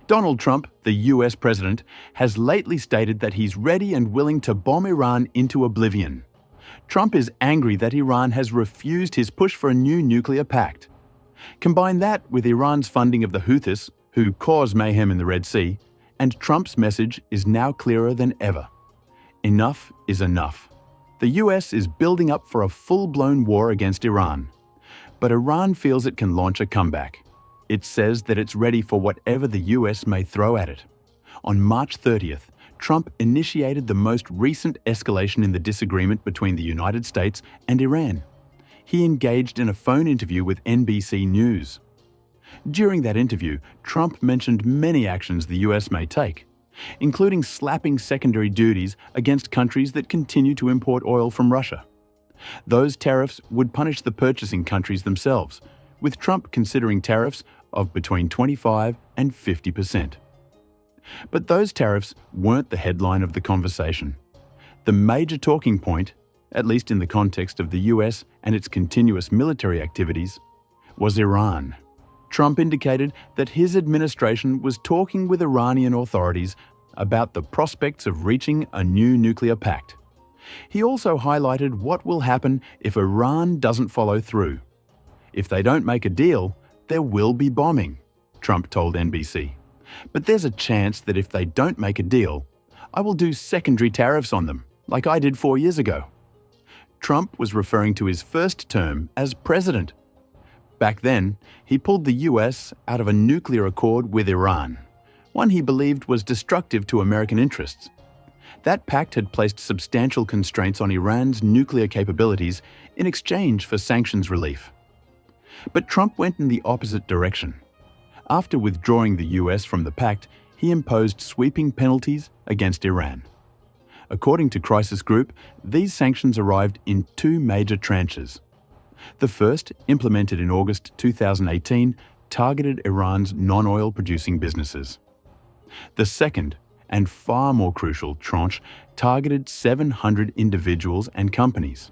Donald Trump, the US president, has lately stated that he's ready and willing to bomb Iran into oblivion. Trump is angry that Iran has refused his push for a new nuclear pact. Combine that with Iran's funding of the Houthis, who cause mayhem in the Red Sea, and Trump's message is now clearer than ever. Enough is enough. The US is building up for a full-blown war against Iran. But Iran feels it can launch a comeback. It says that it's ready for whatever the US may throw at it. On March 30th, Trump initiated the most recent escalation in the disagreement between the United States and Iran. He engaged in a phone interview with NBC News. During that interview, Trump mentioned many actions the US may take, including slapping secondary duties against countries that continue to import oil from Russia. Those tariffs would punish the purchasing countries themselves, with Trump considering tariffs of between 25% and 50%. But those tariffs weren't the headline of the conversation. The major talking point, at least in the context of the US and its continuous military activities, was Iran. Trump indicated that his administration was talking with Iranian authorities about the prospects of reaching a new nuclear pact. He also highlighted what will happen if Iran doesn't follow through. If they don't make a deal, there will be bombing, Trump told NBC. But there's a chance that if they don't make a deal, I will do secondary tariffs on them, like I did 4 years ago. Trump was referring to his first term as president. Back then, he pulled the US out of a nuclear accord with Iran, one he believed was destructive to American interests. That pact had placed substantial constraints on Iran's nuclear capabilities in exchange for sanctions relief. But Trump went in the opposite direction. After withdrawing the US from the pact, he imposed sweeping penalties against Iran. According to Crisis Group, these sanctions arrived in 2 major tranches. The first, implemented in August 2018, targeted Iran's non-oil producing businesses. The second, and far more crucial, tranche targeted 700 individuals and companies.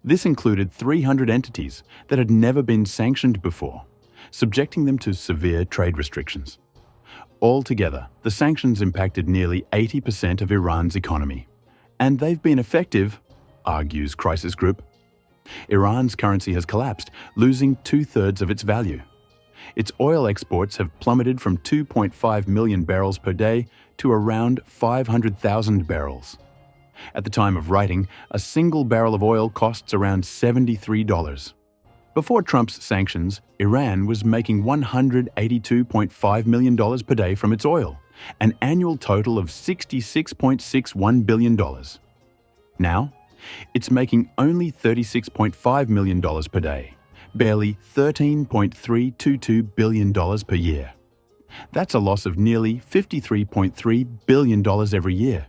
This included 300 entities that had never been sanctioned before, subjecting them to severe trade restrictions. Altogether, the sanctions impacted nearly 80% of Iran's economy. And they've been effective, argues Crisis Group. Iran's currency has collapsed, losing 2/3 of its value. Its oil exports have plummeted from 2.5 million barrels per day to around 500,000 barrels. At the time of writing, a single barrel of oil costs around $73. Before Trump's sanctions, Iran was making $182.5 million per day from its oil, an annual total of $66.61 billion. Now, it's making only $36.5 million per day, barely $13.322 billion per year. That's a loss of nearly $53.3 billion every year.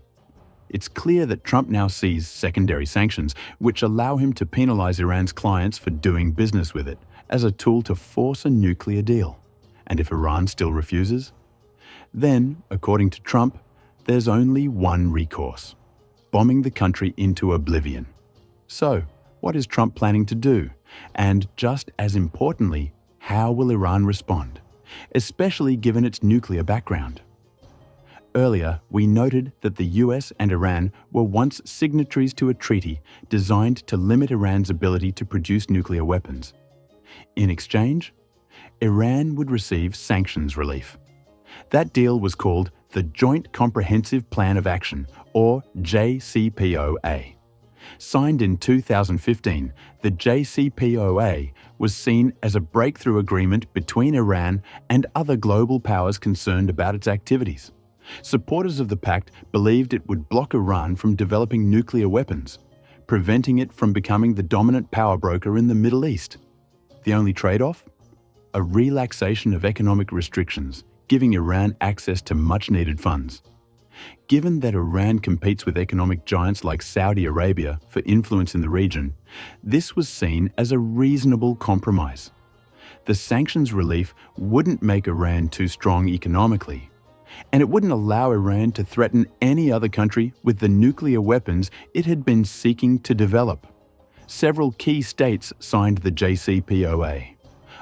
It's clear that Trump now sees secondary sanctions, which allow him to penalize Iran's clients for doing business with it, as a tool to force a nuclear deal. And if Iran still refuses? Then, according to Trump, there's only one recourse: bombing the country into oblivion. So, what is Trump planning to do? And just as importantly, how will Iran respond, especially given its nuclear background? Earlier, we noted that the US and Iran were once signatories to a treaty designed to limit Iran's ability to produce nuclear weapons. In exchange, Iran would receive sanctions relief. That deal was called the Joint Comprehensive Plan of Action, or JCPOA. Signed in 2015, the JCPOA was seen as a breakthrough agreement between Iran and other global powers concerned about its activities. Supporters of the pact believed it would block Iran from developing nuclear weapons, preventing it from becoming the dominant power broker in the Middle East. The only trade-off? A relaxation of economic restrictions, giving Iran access to much-needed funds. Given that Iran competes with economic giants like Saudi Arabia for influence in the region, this was seen as a reasonable compromise. The sanctions relief wouldn't make Iran too strong economically, and it wouldn't allow Iran to threaten any other country with the nuclear weapons it had been seeking to develop. Several key states signed the JCPOA.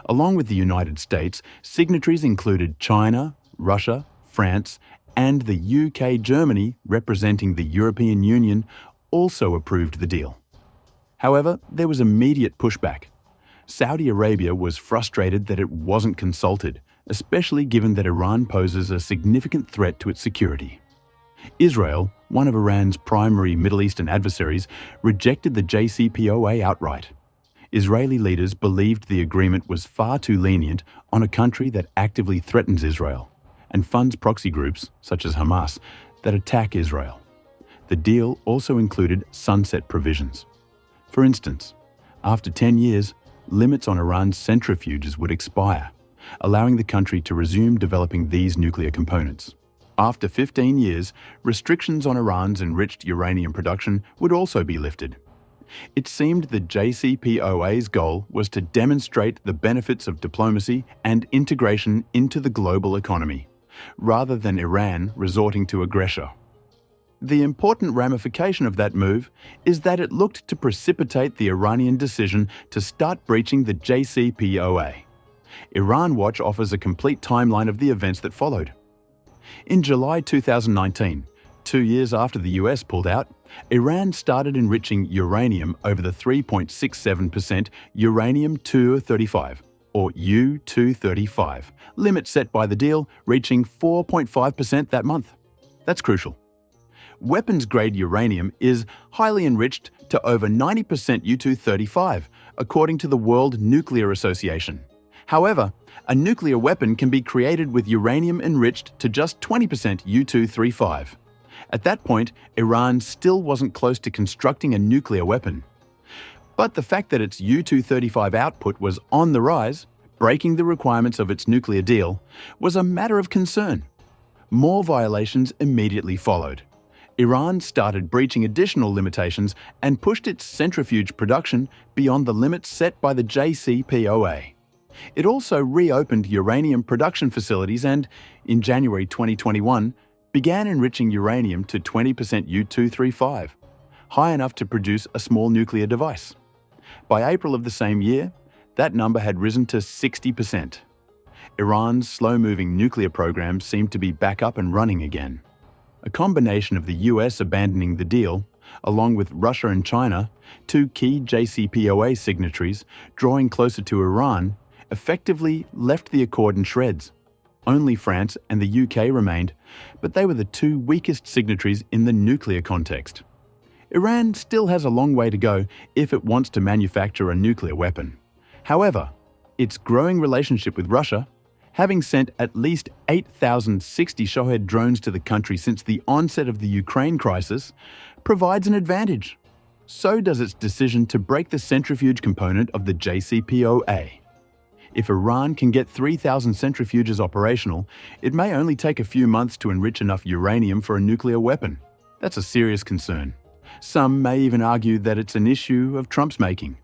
Along with the United States, signatories included China, Russia, France, and the UK-Germany, representing the European Union, also approved the deal. However, there was immediate pushback. Saudi Arabia was frustrated that it wasn't consulted, especially given that Iran poses a significant threat to its security. Israel, one of Iran's primary Middle Eastern adversaries, rejected the JCPOA outright. Israeli leaders believed the agreement was far too lenient on a country that actively threatens Israel and funds proxy groups, such as Hamas, that attack Israel. The deal also included sunset provisions. For instance, after 10 years, limits on Iran's centrifuges would expire, allowing the country to resume developing these nuclear components. After 15 years, restrictions on Iran's enriched uranium production would also be lifted. It seemed the JCPOA's goal was to demonstrate the benefits of diplomacy and integration into the global economy, rather than Iran resorting to aggression. The important ramification of that move is that it looked to precipitate the Iranian decision to start breaching the JCPOA. Iran Watch offers a complete timeline of the events that followed. In July 2019, 2 years after the US pulled out, Iran started enriching uranium over the 3.67% uranium-235, or U-235, limit set by the deal, reaching 4.5% that month. That's crucial. Weapons-grade uranium is highly enriched to over 90% U-235, according to the World Nuclear Association. However, a nuclear weapon can be created with uranium enriched to just 20% U-235. At that point, Iran still wasn't close to constructing a nuclear weapon. But the fact that its U-235 output was on the rise, breaking the requirements of its nuclear deal, was a matter of concern. More violations immediately followed. Iran started breaching additional limitations and pushed its centrifuge production beyond the limits set by the JCPOA. It also reopened uranium production facilities and, in January 2021, began enriching uranium to 20% U-235, high enough to produce a small nuclear device. By April of the same year, that number had risen to 60%. Iran's slow-moving nuclear program seemed to be back up and running again. A combination of the US abandoning the deal, along with Russia and China, two key JCPOA signatories, drawing closer to Iran, effectively left the accord in shreds. Only France and the UK remained, but they were the two weakest signatories in the nuclear context. Iran still has a long way to go if it wants to manufacture a nuclear weapon. However, its growing relationship with Russia, having sent at least 8,060 Shahed drones to the country since the onset of the Ukraine crisis, provides an advantage. So does its decision to break the centrifuge component of the JCPOA. If Iran can get 3,000 centrifuges operational, it may only take a few months to enrich enough uranium for a nuclear weapon. That's a serious concern. Some may even argue that it's an issue of Trump's making.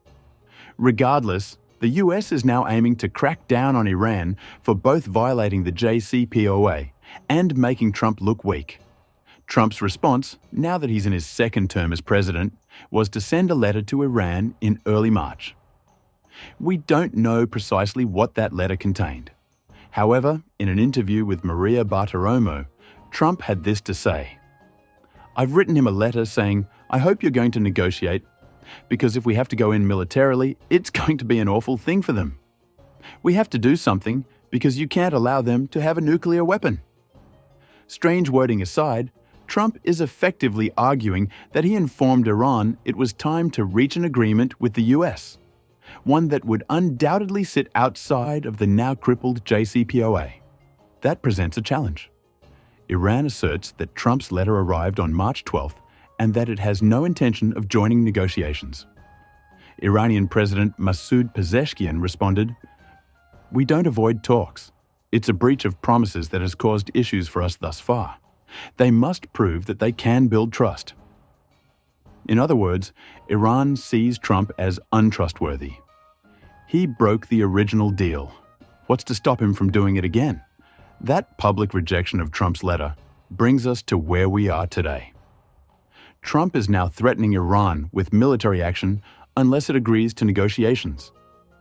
Regardless, the US is now aiming to crack down on Iran for both violating the JCPOA and making Trump look weak. Trump's response, now that he's in his second term as president, was to send a letter to Iran in early March. We don't know precisely what that letter contained. However, in an interview with Maria Bartiromo, Trump had this to say: "I've written him a letter saying, I hope you're going to negotiate, because if we have to go in militarily, it's going to be an awful thing for them. We have to do something because you can't allow them to have a nuclear weapon." Strange wording aside, Trump is effectively arguing that he informed Iran it was time to reach an agreement with the US, one that would undoubtedly sit outside of the now crippled JCPOA. That presents a challenge. Iran asserts that Trump's letter arrived on March 12th and that it has no intention of joining negotiations. Iranian President Masoud Pezeshkian responded, "We don't avoid talks. It's a breach of promises that has caused issues for us thus far. They must prove that they can build trust." In other words, Iran sees Trump as untrustworthy. He broke the original deal. What's to stop him from doing it again? That public rejection of Trump's letter brings us to where we are today. Trump is now threatening Iran with military action unless it agrees to negotiations.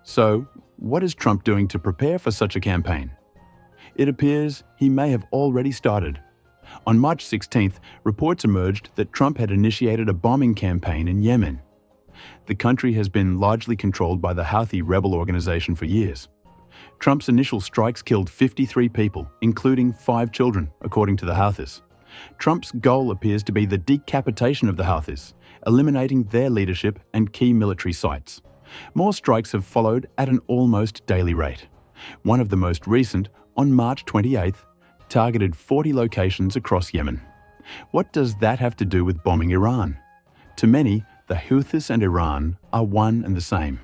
So, what is Trump doing to prepare for such a campaign? It appears he may have already started. On March 16th, reports emerged that Trump had initiated a bombing campaign in Yemen. The country has been largely controlled by the Houthi rebel organization for years. Trump's initial strikes killed 53 people, including 5 children, according to the Houthis. Trump's goal appears to be the decapitation of the Houthis, eliminating their leadership and key military sites. More strikes have followed at an almost daily rate. One of the most recent, on March 28th, targeted 40 locations across Yemen. What does that have to do with bombing Iran? To many, the Houthis and Iran are one and the same.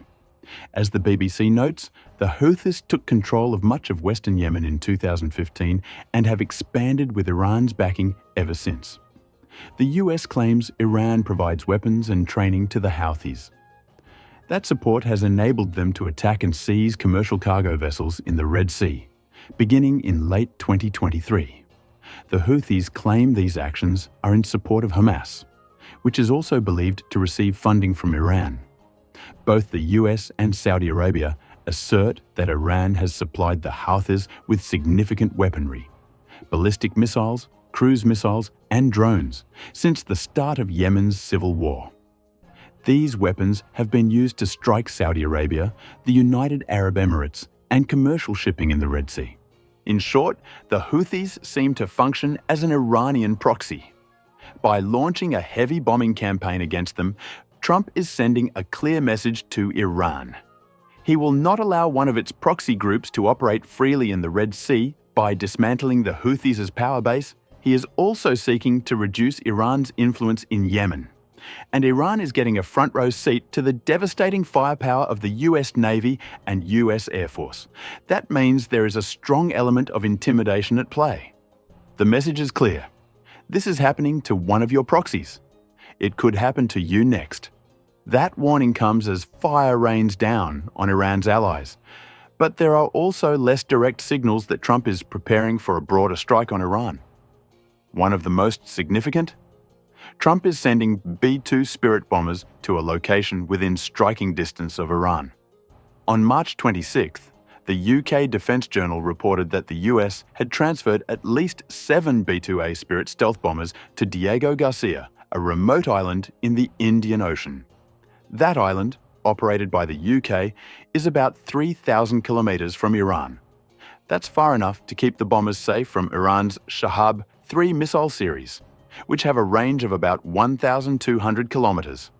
As the BBC notes, the Houthis took control of much of western Yemen in 2015 and have expanded with Iran's backing ever since. The US claims Iran provides weapons and training to the Houthis. That support has enabled them to attack and seize commercial cargo vessels in the Red Sea, beginning in late 2023. The Houthis claim these actions are in support of Hamas, which is also believed to receive funding from Iran. Both the US and Saudi Arabia assert that Iran has supplied the Houthis with significant weaponry, ballistic missiles, cruise missiles, and drones since the start of Yemen's civil war. These weapons have been used to strike Saudi Arabia, the United Arab Emirates, and commercial shipping in the Red Sea. In short, the Houthis seem to function as an Iranian proxy. By launching a heavy bombing campaign against them, Trump is sending a clear message to Iran. He will not allow one of its proxy groups to operate freely in the Red Sea by dismantling the Houthis' power base. He is also seeking to reduce Iran's influence in Yemen. And Iran is getting a front row seat to the devastating firepower of the US Navy and US Air Force. That means there is a strong element of intimidation at play. The message is clear. This is happening to one of your proxies. It could happen to you next. That warning comes as fire rains down on Iran's allies. But there are also less direct signals that Trump is preparing for a broader strike on Iran. One of the most significant? Trump is sending B-2 Spirit bombers to a location within striking distance of Iran. On March 26th, the UK Defence Journal reported that the US had transferred at least 7 B-2A Spirit stealth bombers to Diego Garcia, a remote island in the Indian Ocean. That island, operated by the UK, is about 3,000 kilometres from Iran. That's far enough to keep the bombers safe from Iran's Shahab 3 missile series, which have a range of about 1,200 kilometres.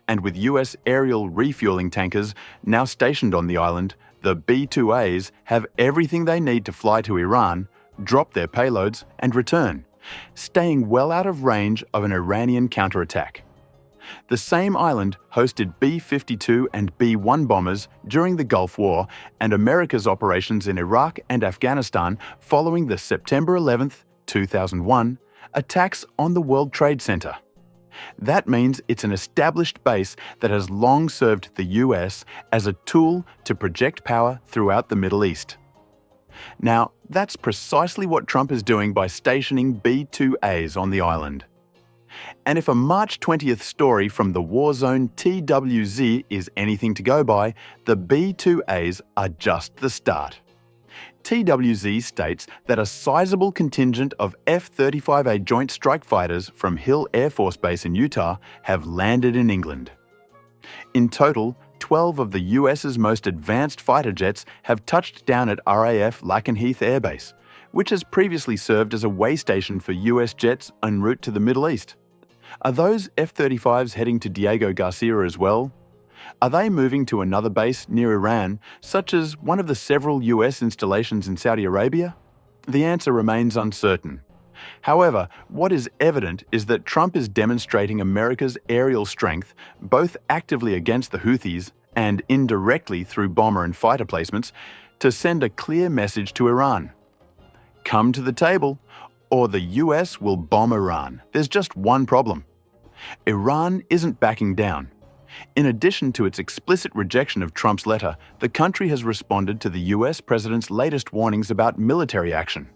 And with US aerial refueling tankers now stationed on the island, the B-2As have everything they need to fly to Iran, drop their payloads, and return, staying well out of range of an Iranian counterattack. The same island hosted B-52 and B-1 bombers during the Gulf War and America's operations in Iraq and Afghanistan following the September 11, 2001, attacks on the World Trade Center. That means it's an established base that has long served the US as a tool to project power throughout the Middle East. Now, that's precisely what Trump is doing by stationing B-2As on the island. And if a March 20th story from the war zone TWZ is anything to go by, the B-2As are just the start. TWZ states that a sizable contingent of F-35A Joint Strike Fighters from Hill Air Force Base in Utah have landed in England. In total, 12 of the US's most advanced fighter jets have touched down at RAF Lakenheath Air Base, which has previously served as a way station for US jets en route to the Middle East. Are those F-35s heading to Diego Garcia as well? Are they moving to another base near Iran, such as one of the several US installations in Saudi Arabia? The answer remains uncertain. However, what is evident is that Trump is demonstrating America's aerial strength, both actively against the Houthis and indirectly through bomber and fighter placements, to send a clear message to Iran. Come to the table, or the US will bomb Iran. There's just one problem. Iran isn't backing down. In addition to its explicit rejection of Trump's letter, the country has responded to the US president's latest warnings about military action.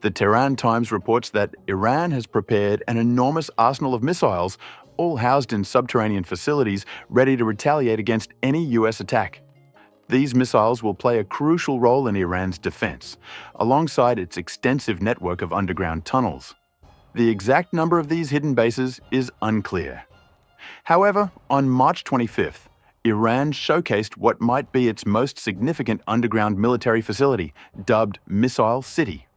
The Tehran Times reports that Iran has prepared an enormous arsenal of missiles, all housed in subterranean facilities, ready to retaliate against any US attack. These missiles will play a crucial role in Iran's defense, alongside its extensive network of underground tunnels. The exact number of these hidden bases is unclear. However, on March 25th, Iran showcased what might be its most significant underground military facility, dubbed Missile City.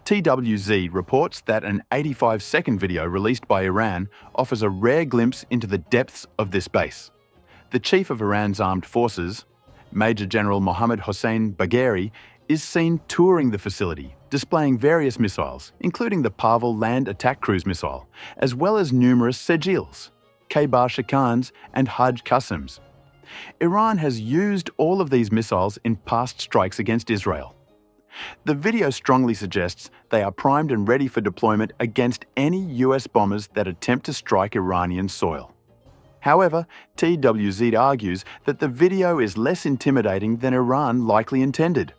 TWZ reports that an 85-second video released by Iran offers a rare glimpse into the depths of this base. The chief of Iran's armed forces, Major General Mohammad Hossein Bagheri, is seen touring the facility, displaying various missiles, including the Pavel land attack cruise missile, as well as numerous Sejils, Khaybar Shikans, and Hajj Qasems. Iran has used all of these missiles in past strikes against Israel. The video strongly suggests they are primed and ready for deployment against any US bombers that attempt to strike Iranian soil. However, TWZ argues that the video is less intimidating than Iran likely intended.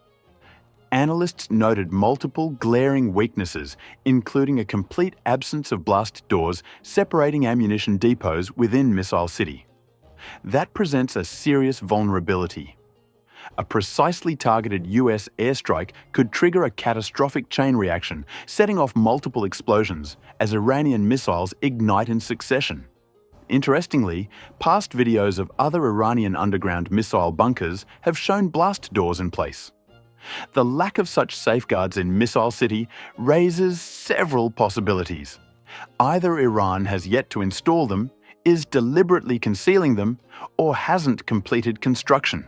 Analysts noted multiple glaring weaknesses, including a complete absence of blast doors separating ammunition depots within Missile City. That presents a serious vulnerability. A precisely targeted US airstrike could trigger a catastrophic chain reaction, setting off multiple explosions as Iranian missiles ignite in succession. Interestingly, past videos of other Iranian underground missile bunkers have shown blast doors in place. The lack of such safeguards in Missile City raises several possibilities. Either Iran has yet to install them, is deliberately concealing them, or hasn't completed construction.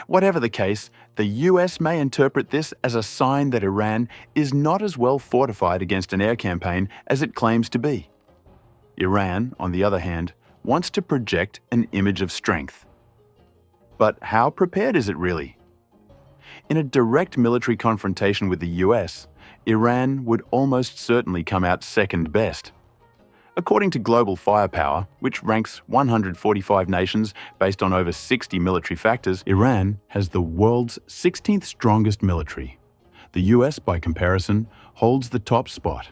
Whatever the case, the US may interpret this as a sign that Iran is not as well fortified against an air campaign as it claims to be. Iran, on the other hand, wants to project an image of strength. But how prepared is it really? In a direct military confrontation with the US, Iran would almost certainly come out second best. According to Global Firepower, which ranks 145 nations based on over 60 military factors, Iran has the world's 16th strongest military. The US, by comparison, holds the top spot.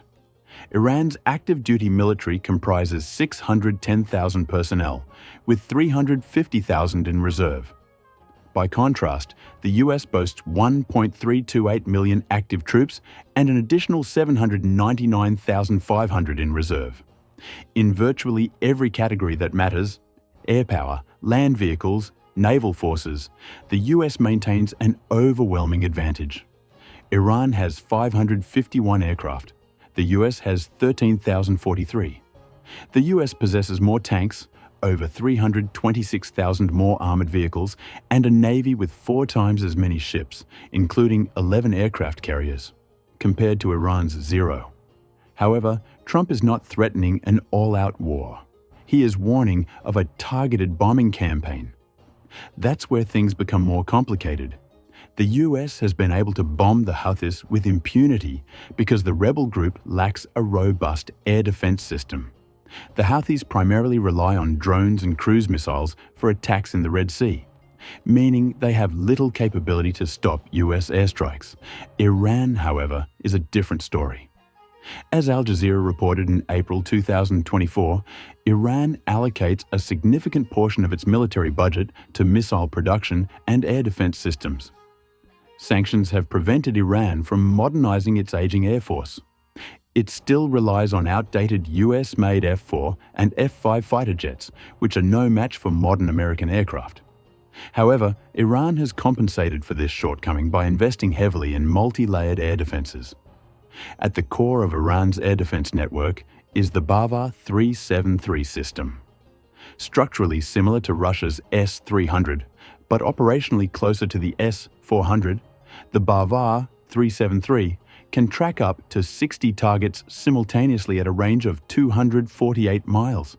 Iran's active duty military comprises 610,000 personnel, with 350,000 in reserve. By contrast, the US boasts 1.328 million active troops and an additional 799,500 in reserve. In virtually every category that matters, air power, land vehicles, naval forces, the US maintains an overwhelming advantage. Iran has 551 aircraft. The US has 13,043. The US possesses more tanks, over 326,000 more armored vehicles, and a navy with 4 times as many ships, including 11 aircraft carriers, compared to Iran's 0. However, Trump is not threatening an all-out war. He is warning of a targeted bombing campaign. That's where things become more complicated. The US has been able to bomb the Houthis with impunity because the rebel group lacks a robust air defense system. The Houthis primarily rely on drones and cruise missiles for attacks in the Red Sea, meaning they have little capability to stop US airstrikes. Iran, however, is a different story. As Al Jazeera reported in April 2024, Iran allocates a significant portion of its military budget to missile production and air defense systems. Sanctions have prevented Iran from modernizing its aging air force. It still relies on outdated US-made F-4 and F-5 fighter jets, which are no match for modern American aircraft. However, Iran has compensated for this shortcoming by investing heavily in multi-layered air defenses. At the core of Iran's air defense network is the Bavar 373 system. Structurally similar to Russia's S-300, but operationally closer to the S-400, the Bavar 373 can track up to 60 targets simultaneously at a range of 248 miles.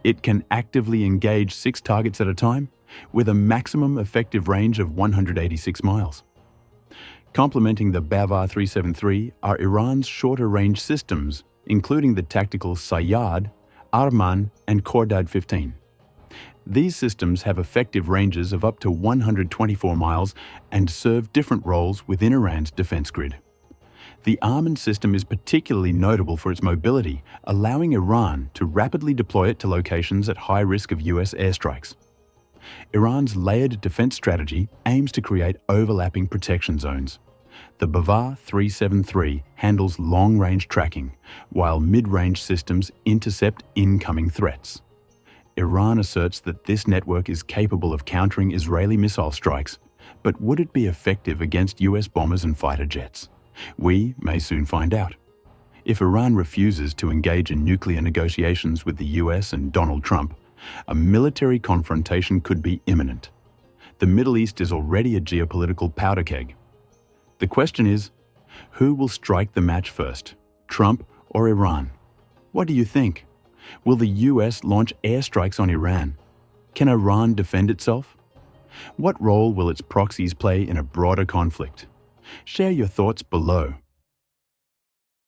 It can actively engage 6 targets at a time, with a maximum effective range of 186 miles. Complementing the Bavar 373 are Iran's shorter-range systems, including the tactical Sayyad, Arman, and Khordad 15. These systems have effective ranges of up to 124 miles and serve different roles within Iran's defense grid. The Arman system is particularly notable for its mobility, allowing Iran to rapidly deploy it to locations at high risk of US airstrikes. Iran's layered defense strategy aims to create overlapping protection zones. The Bavar 373 handles long-range tracking, while mid-range systems intercept incoming threats. Iran asserts that this network is capable of countering Israeli missile strikes, but would it be effective against US bombers and fighter jets? We may soon find out. If Iran refuses to engage in nuclear negotiations with the US and Donald Trump, a military confrontation could be imminent. The Middle East is already a geopolitical powder keg. The question is, who will strike the match first, Trump or Iran? What do you think? Will the US launch airstrikes on Iran? Can Iran defend itself? What role will its proxies play in a broader conflict? Share your thoughts below.